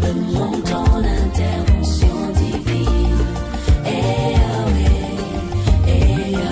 selon ton intervention divine.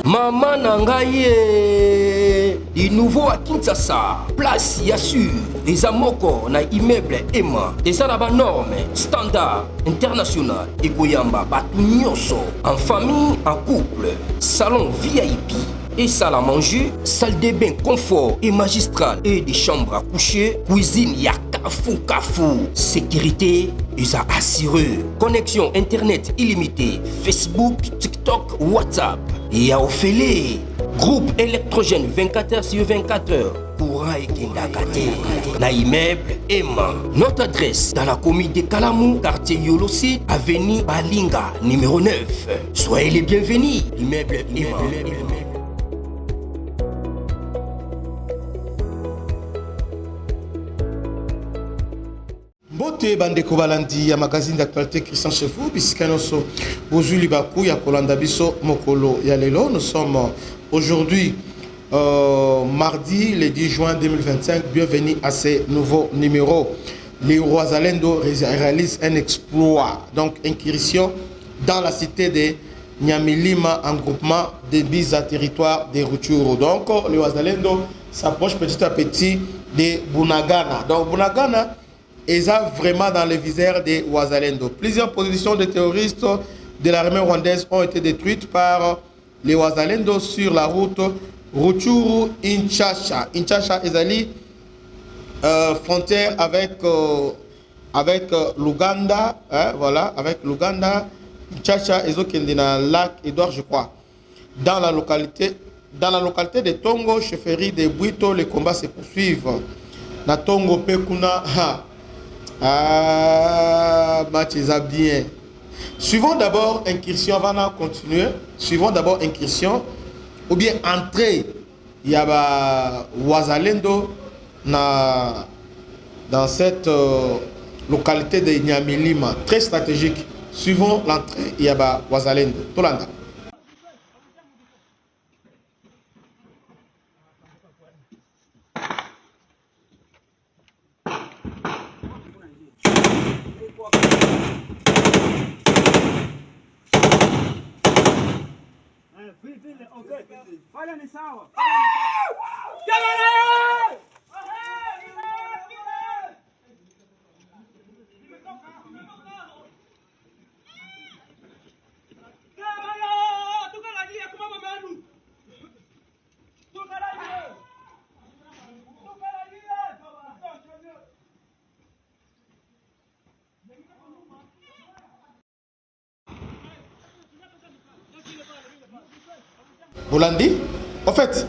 Maman Nangaye, du nouveau à Kinshasa, place Yassur, des amoko na immeuble Emma, des arabes normes, standard, international, et Goyamba, Batunyoso, en famille, en couple, salon VIP. Et salle à manger, salle de bain confort et magistral et des chambres à coucher, cuisine Kafou. Sécurité, ils a assuré. Connexion internet illimitée, Facebook, TikTok, WhatsApp. Et à Ophélie, groupe électrogène 24h/24h. Courant et Kindakate. Na immeuble Emma. Notre adresse dans la commune de Kalamou, quartier Yolosi, avenue Balinga, numéro 9. Soyez les bienvenus. Immeuble Emma. Bote bandeko balandi ya magazine d'actualité Christian Chefou bisika noso bozuli baku ya kolanda biso mokolo ya lelo. Nous sommes aujourd'hui mardi le 10 juin 2025. Bienvenue à ce nouveau numéro. Les Wazalendo réalisent un exploit, donc incursion dans la cité de Nyamilima en groupement de mise à territoire des Rutshuru. Donc les Wazalendo s'approchent petit à petit de Bunagana. Donc Bunagana est vraiment dans le viseur des Wazalendo. Plusieurs positions de terroristes de l'armée rwandaise ont été détruites par les Wazalendo sur la route Rutshuru-Inchacha. Inchacha est frontière avec l'Ouganda, hein, voilà, avec l'Ouganda. Inchacha est au lac Edouard, je crois. Dans la localité de Tongo, chefferie de Bwito, les combats se poursuivent. Na Tongo Pekuna, match bien. Suivons d'abord incursion, avant de continuer. Suivons d'abord incursion ou bien entrée. Il y a Wazalendo dans cette localité de Nyamilima, très stratégique. Suivons l'entrée. Il y a Wazalendo. Tolanda. Fala ni sawa. Bolandi. En fait,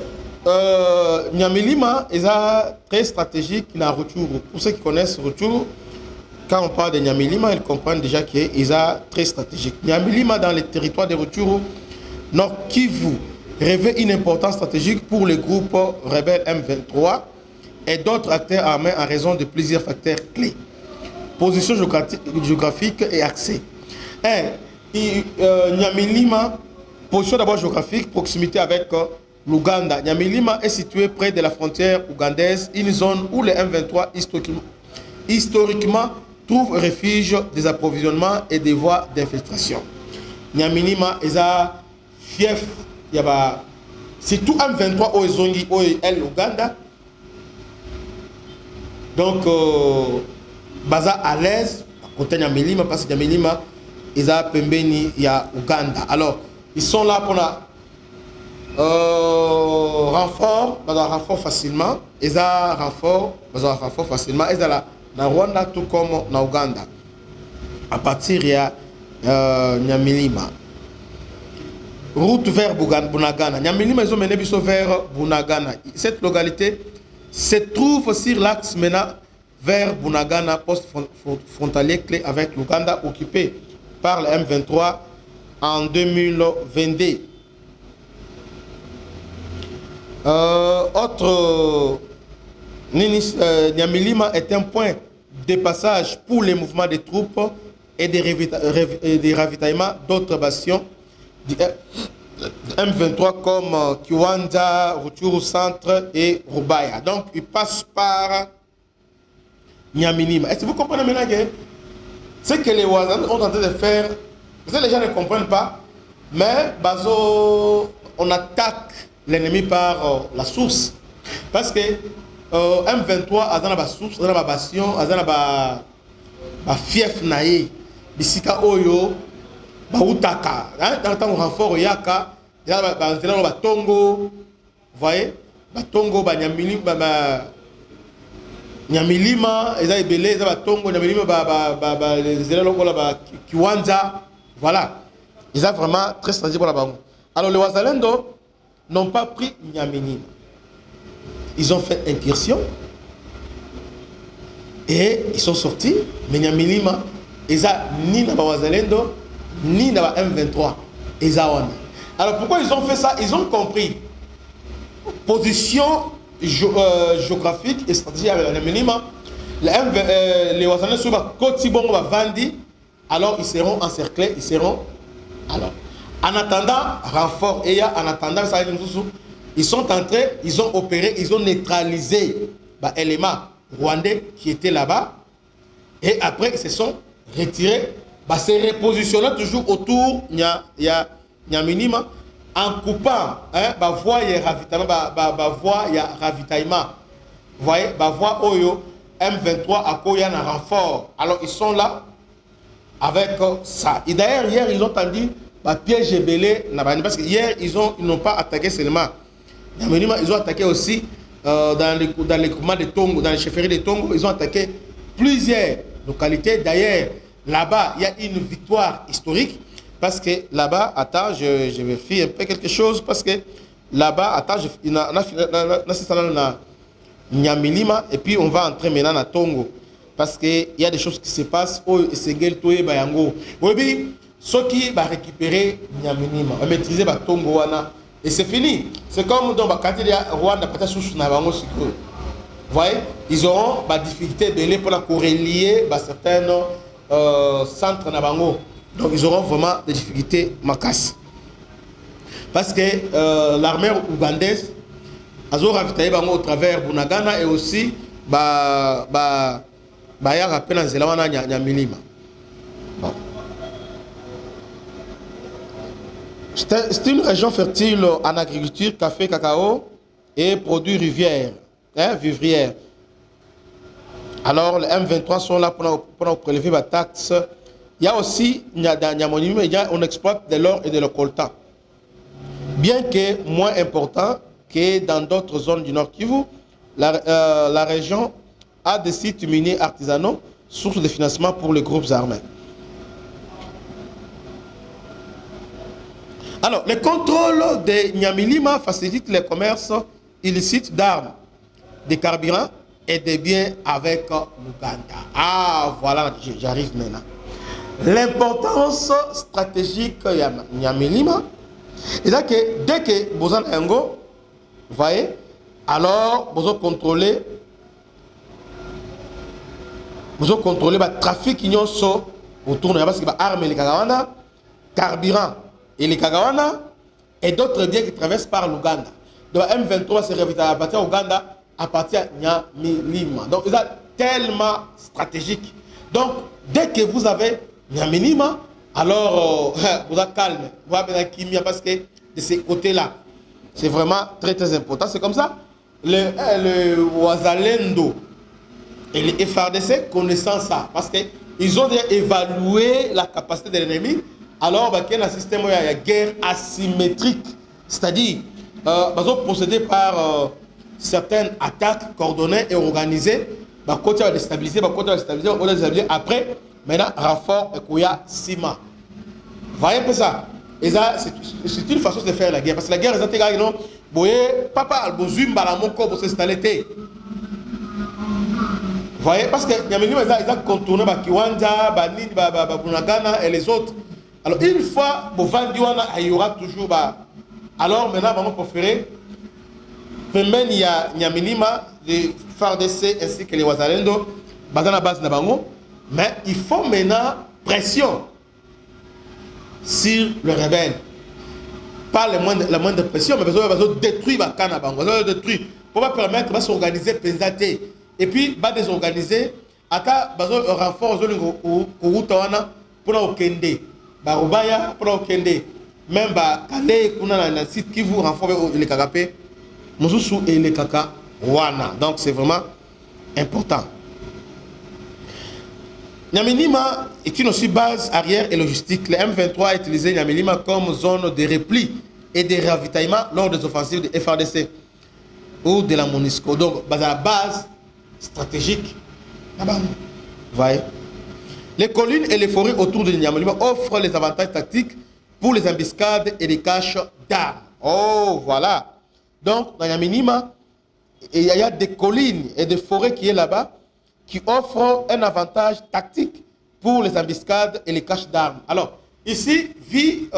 Nyamilima est très stratégique dans Rutshuru. Pour ceux qui connaissent Rutshuru, quand on parle de Nyamilima, ils comprennent déjà qu'il est très stratégique. Nyamilima dans les territoires de Rutshuru, Nord Kivu, revêt une importance stratégique pour les groupes rebelles M23 et d'autres acteurs armés en raison de plusieurs facteurs clés. Position géographique et accès. Nyamilima, position d'abord géographique, proximité avec l'Ouganda. Nyamilima est situé près de la frontière ougandaise, une zone où les M23 historiquement trouvent refuge des approvisionnements et des voies d'infiltration. Nyamilima est un fief, c'est tout M23 au Zongi, au l'Ouganda. Donc, baza à l'aise, côté Nyamilima, parce que Nyamilima est à Pembeni, il y a Ouganda. Alors, ils sont là pour la renfort facilement. Ils ont renfort facilement. Ils sont là dans Rwanda tout comme dans Ouganda. À partir de Nyamilima. Route vers Bunagana. Nyamilima, ils ont mené vers Bunagana. Cette localité se trouve sur l'axe menant vers Bunagana, poste frontalier clé avec l'Ouganda occupé par le M23 en 2022. Nyamilima est un point de passage pour les mouvements de troupes et des ravitaillements d'autres bastions du M23 comme Kiwanja, Rutshuru Centre et Rubaya. Donc, il passe par Nyamilima. Est-ce que vous comprenez maintenant que Ce que les Wazalendo ont tenté de faire, parce que les gens ne comprennent pas, mais on attaque l'ennemi par la source. Parce que M23 a dans la source, dans la bastion, a dans la fief naïe, bisika oyo, ba utaka, dans le temps renfort yaka, il y a ba tongo, vous voyez, ba tongo, ba nyamilima, ils ont belé, ils ont tongo, nyamilima, les élèves là, kiwanja, voilà, ils ont vraiment très stratégique pour la banque. Alors les Wazalendo n'ont pas pris Nyamilima. Ils ont fait incursion et ils sont sortis. Mais Nyamilima, ils ont ni dans Wazalendo, ni dans M23. Ils ont. Alors pourquoi ils ont fait ça? Ils ont compris. Position géographique et stratégique avec Nyamilima. Les Wazalendo sont Kotibongo Vandi. Alors ils seront encerclés, ils seront. Alors, en attendant, renfort, et en attendant, ça ils sont entrés, ils ont opéré, ils ont neutralisé l'élément rwandais qui était là-bas. Et après, ils se sont retirés, se repositionnant toujours autour de Nyamilima en coupant voie ravitaillement. Vous voyez, voie Oyo, M23 à Koyan en renfort. Alors, ils sont là avec ça. Et d'ailleurs, hier, ils ont tendu piège et belé, parce que hier, ils n'ont pas attaqué seulement. Ils ont attaqué aussi dans les groupements de Tongo, dans les chefferies de Tongo, ils ont attaqué plusieurs localités. D'ailleurs, là-bas, il y a une victoire historique. Parce que là-bas, attends, je vérifie un peu quelque chose. Parce que là-bas, attends, il y a Nyamilima, et puis on va entrer maintenant à Tongo. Parce qu'il y a des choses qui se passent. Ceux qui vont récupérer Nyamilima, vont maîtriser Tongo. Et c'est fini. C'est comme dans le Rwanda, vous voyez, ils auront des difficultés pour corrélier certains centres. Donc ils auront vraiment des difficultés macasses. Parce que l'armée ougandaise a ravitaillé au travers Bunagana et aussi Nyamilima. Bon. C'est une région fertile en agriculture, café, cacao et produits vivrières. Alors les M23 sont là pour prélever la taxe. Il y a aussi, on exploite de l'or et de le coltan. Bien que moins important que dans d'autres zones du Nord Kivu, la région a des sites miniers artisanaux, source de financement pour les groupes armés. Alors, le contrôle de Nyamilima facilite le commerce illicite d'armes, de carburants et de biens avec l'Ouganda. Ah, voilà, j'arrive maintenant. L'importance stratégique de Nyamilima, c'est que dès que vous en avez, vous voyez, alors vous contrôlez le trafic autour de parce que les armes et les carburants et les Kagawana et d'autres biens qui traversent par l'Ouganda. Donc M23 se révèle à partir d'Ouganda, à partir de Nyamilima. Donc c'est tellement stratégique. Donc dès que vous avez Nyamilima, alors vous êtes calme. Vous avez Kimia parce que de ces côtés-là, c'est vraiment très très important. C'est comme ça, le Wazalendo et les FARDC connaissant ça. Parce qu'ils ont déjà évalué la capacité de l'ennemi. Alors, il y a un système de guerre asymétrique, c'est-à-dire procéder par certaines attaques coordonnées et organisées, côté va déstabiliser, après, maintenant, renfort et Kouya Sima. Vous voyez un peu ça? Et ça, c'est une façon de faire la guerre. Parce que la guerre, c'est un non, vous voyez, papa, Albozum, Balamoko, pour s'installer. Vous voyez, parce que ils ont contourné Kiwanja, Bunagana et les autres. Alors, une fois, il y aura toujours. Alors, maintenant, on va préférer. Même il y a Nyamilima, les FARDC ainsi que les Wazalendo, dans la base de Bango. Mais il faut maintenant pression sur le rebelle. Pas la moindre pression, mais besoin de détruire Bakana Bango. Besoin de détruire. Pour pas permettre de s'organiser, pensater. Et puis, va désorganiser ata bazo renfort zolingo kuuta wana pona okende barubaya pona okende même ba kale kuna na site Kivu renfort le kakape mususu et le kaka wana. Donc c'est vraiment important. Nyamilima est une aussi base arrière et logistique. Le M23 a utilisé Nyamilima comme zone de repli et de ravitaillement lors des offensives de FARDC ou de la MONUSCO. Donc, la base stratégique, là-bas, vous voyez. Les collines et les forêts autour de Nyamilima offrent les avantages tactiques pour les embuscades et les caches d'armes. Oh, voilà. Donc, dans Nyamilima, il y a des collines et des forêts qui est là-bas, qui offrent un avantage tactique pour les embuscades et les caches d'armes. Alors, ici, vu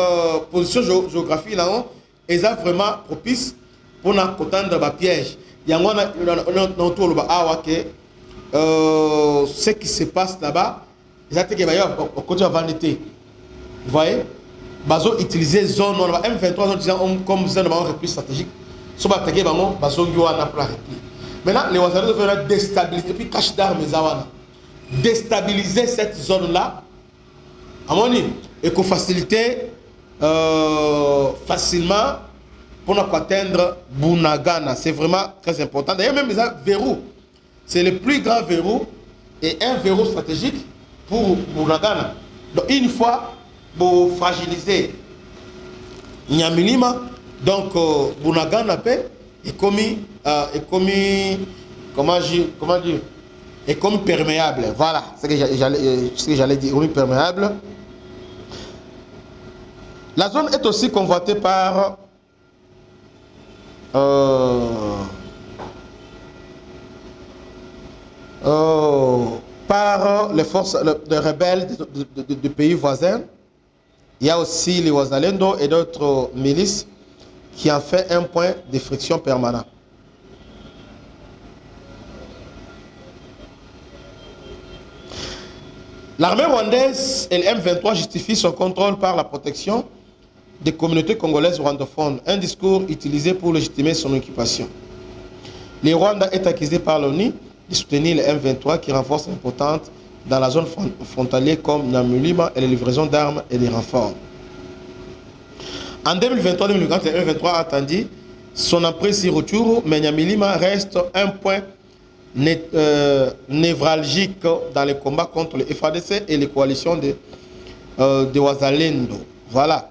position géographique, ils sont vraiment propice pour nous attendre des pièges. Il y a ce qui se passe là-bas, ils ont au côté de vanité. Vous voyez, ils ont utilisé zone M23 comme zone de repli stratégique. Ils ont attaqué pour la repli. Maintenant, les Ouazalais veulent déstabiliser, et puis cache d'armes, déstabiliser cette zone-là, à mon avis, et qu'on faciliter facilement pour nous atteindre Bunagana. C'est vraiment très important. D'ailleurs, même les verrous, c'est le plus grand verrou et un verrou stratégique pour Bunagana. Donc, une fois, pour fragiliser Nyamilima, donc Bunagana paix. Est commis, comment dire, est comme perméable. Voilà, c'est ce que j'allais dire, comme perméable. La zone est aussi convoitée par les forces de rebelles de pays voisins. Il y a aussi les Ouazalendo et d'autres milices qui en fait un point de friction permanent. L'armée rwandaise et le M23 justifient son contrôle par la protection des communautés congolaises rwandophones, un discours utilisé pour légitimer son occupation. Le Rwanda est accusé par l'ONU de soutenir le M23 qui renforce l'importance dans la zone frontalière comme Nyamulima et les livraisons d'armes et des renforts. En 2023-2024, le M23 a attendu son emprise sur Rutshuru, mais Nyamilima reste un point névralgique dans les combats contre le FARDC et les coalitions de Ouazalendo. Voilà.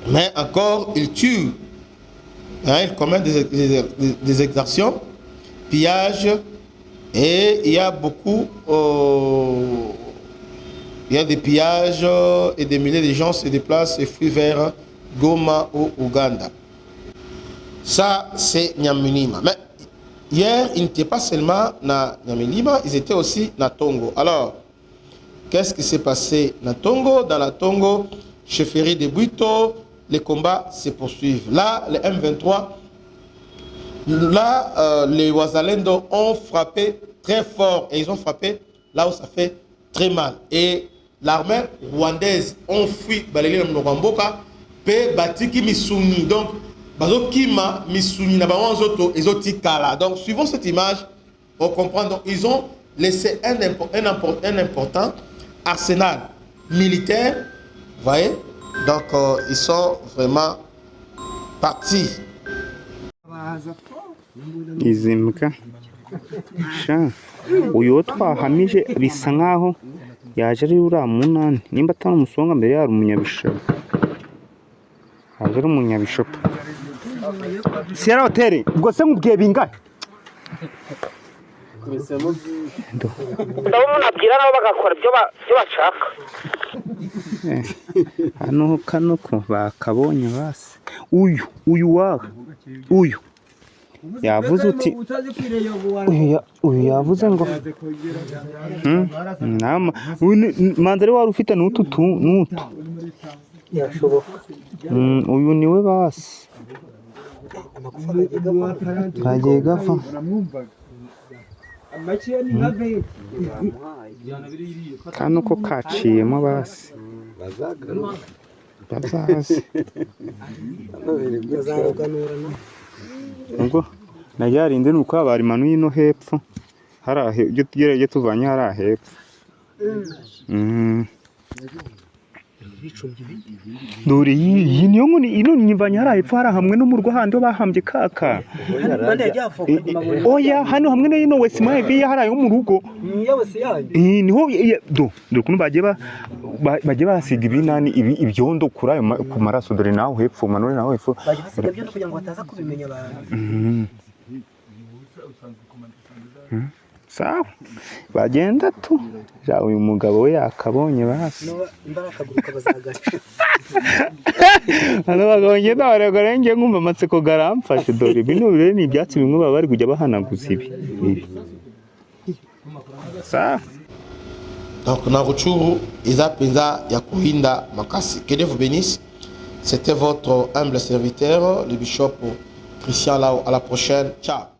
Mais encore, il tue. Il commet des exactions, pillages, et il y a beaucoup... il y a des pillages et des milliers de gens se déplacent et fuient vers Goma ou Ouganda. Ça, c'est Nyamilima. Mais hier, ils n'étaient pas seulement à Nyamilima, ils étaient aussi à Tongo. Alors, qu'est-ce qui s'est passé à Tongo? Dans la Tongo, chefferie de Buito, les combats se poursuivent. Là, le M23, là, les Ouazalendo ont frappé très fort et ils ont frappé là où ça fait très mal. Et l'armée rwandaise ont fui Baléli Mnogamboka, pe Batiki Misuni. Donc, Bazo Kima Misuni, Nabawanzoto, ils ont Tikala. Donc, suivant cette image, on comprend. Donc, ils ont laissé un important arsenal militaire. Vous voyez? Donc, ils sont vraiment partis. Izi mbwa sha uyu twahamije bisa nkaho yaje ari uriya munani nimba atari umusonga mbere yari umunyabishopo yaje ari umunyabishopo Sierra Hotel ubwo se mubwiye bingahe ndabo munabwira nabo bagakora ibyo bashaka hano kano ko bakabonye base uyu wawe uyu yavuze uti uyu yavuze ngo manzari wari ufite n'utu uyu niwe basi kagiye gapfa kano ko kaciyemo basi bazaze ubwo najyarinde nuko abarimanuye no hepfo harahe ujye tuvanye harahepfo dore iyi niyo nkoni ino nyivanye harahepfo hari hamwe no mu rugo handi bahambye kaka oya hano hamwe na ino wese mavi harayo mu rugo niho dore kuntu bagiye basiga ibinani ibyondo kuri ayo ku maraso dore naho hepfo manone naho hepfo basiga ibyondo kugira ngo bataza kubimenya abantu sawa bagenda tu ja uyu mugabo we yakabonye basi imbaraga bazagaca hano bagabonye ndabaregara ngiye ngumva amatsiko garamfashe dore bino bire ni ibyatsi bimwe baba bari kujya bahanaguza ibi sawa donc na Rutshuru eza penza ya kuhinda makasi. Que Dieu vous bénisse. C'était votre humble serviteur le bishop Christian Lao. À la prochaine, ciao.